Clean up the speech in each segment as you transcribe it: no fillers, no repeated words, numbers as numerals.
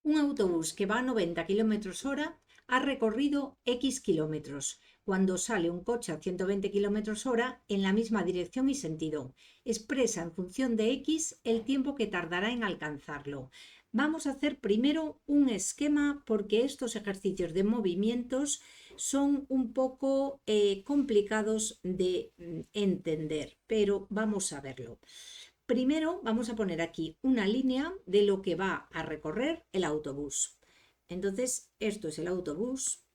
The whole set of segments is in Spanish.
Un autobús que va a 90 km/h ha recorrido X kilómetros cuando sale un coche a 120 km/h en la misma dirección y sentido. Expresa en función de X el tiempo que tardará en alcanzarlo. Vamos a hacer primero un esquema porque estos ejercicios de movimientos son un poco complicados de entender, pero vamos a verlo. Primero vamos a poner aquí una línea de lo que va a recorrer el autobús. Entonces, esto es el autobús.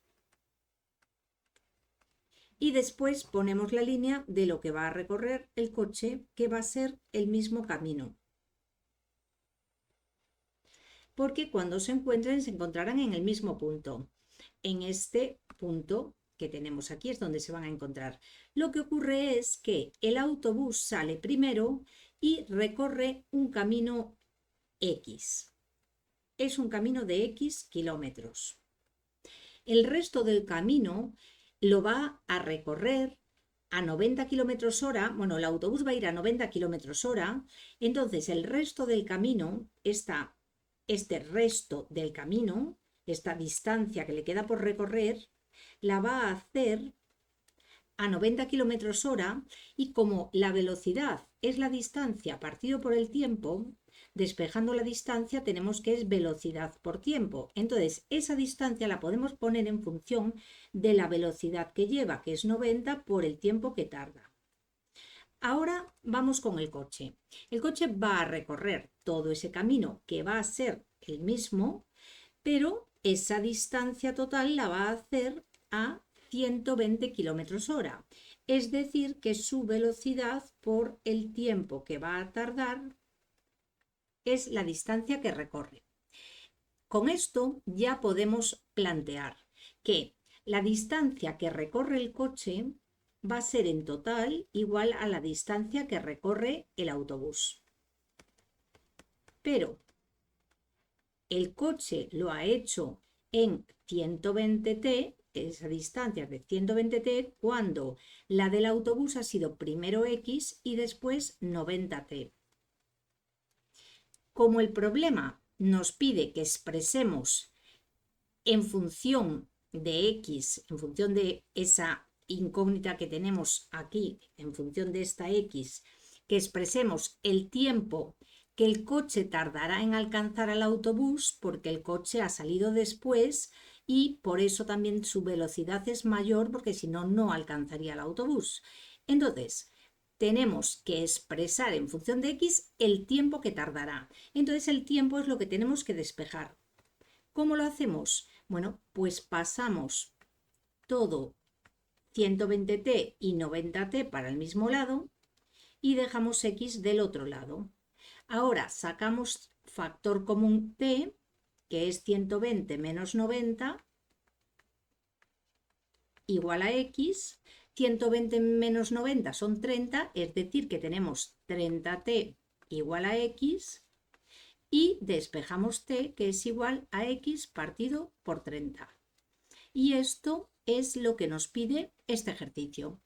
Y después ponemos la línea de lo que va a recorrer el coche, que va a ser el mismo camino. Porque cuando se encuentren, se encontrarán en el mismo punto. En este punto que tenemos aquí es donde se van a encontrar. Lo que ocurre es que el autobús sale primero y recorre un camino X. Es un camino de X kilómetros. El resto del camino lo va a recorrer a 90 km/h. Bueno, el autobús va a ir a 90 km/h. Entonces, el resto del camino, este resto del camino, esta distancia que le queda por recorrer, la va a hacer a 90 km/h y como la velocidad es la distancia partido por el tiempo, despejando la distancia tenemos que es velocidad por tiempo. Entonces esa distancia la podemos poner en función de la velocidad que lleva, que es 90 por el tiempo que tarda. Ahora vamos con el coche. El coche va a recorrer todo ese camino que va a ser el mismo, pero esa distancia total la va a hacer a 120 km/h. Es decir, que su velocidad por el tiempo que va a tardar es la distancia que recorre. Con esto ya podemos plantear que la distancia que recorre el coche va a ser en total igual a la distancia que recorre el autobús. Pero el coche lo ha hecho en 120t, esa distancia de 120t, cuando la del autobús ha sido primero X y después 90t. Como el problema nos pide que expresemos en función de X, en función de esa incógnita que tenemos aquí, en función de esta X, que expresemos el tiempo que el coche tardará en alcanzar al autobús, porque el coche ha salido después y por eso también su velocidad es mayor, porque si no, no alcanzaría el autobús. Entonces, tenemos que expresar en función de X el tiempo que tardará. Entonces, el tiempo es lo que tenemos que despejar. ¿Cómo lo hacemos? Bueno, pues pasamos todo 120t y 90t para el mismo lado y dejamos X del otro lado. Ahora sacamos factor común t, que es 120 menos 90, igual a X. 120 menos 90 son 30, es decir, que tenemos 30t igual a X. Y despejamos t, que es igual a X partido por 30. Y esto es lo que nos pide este ejercicio.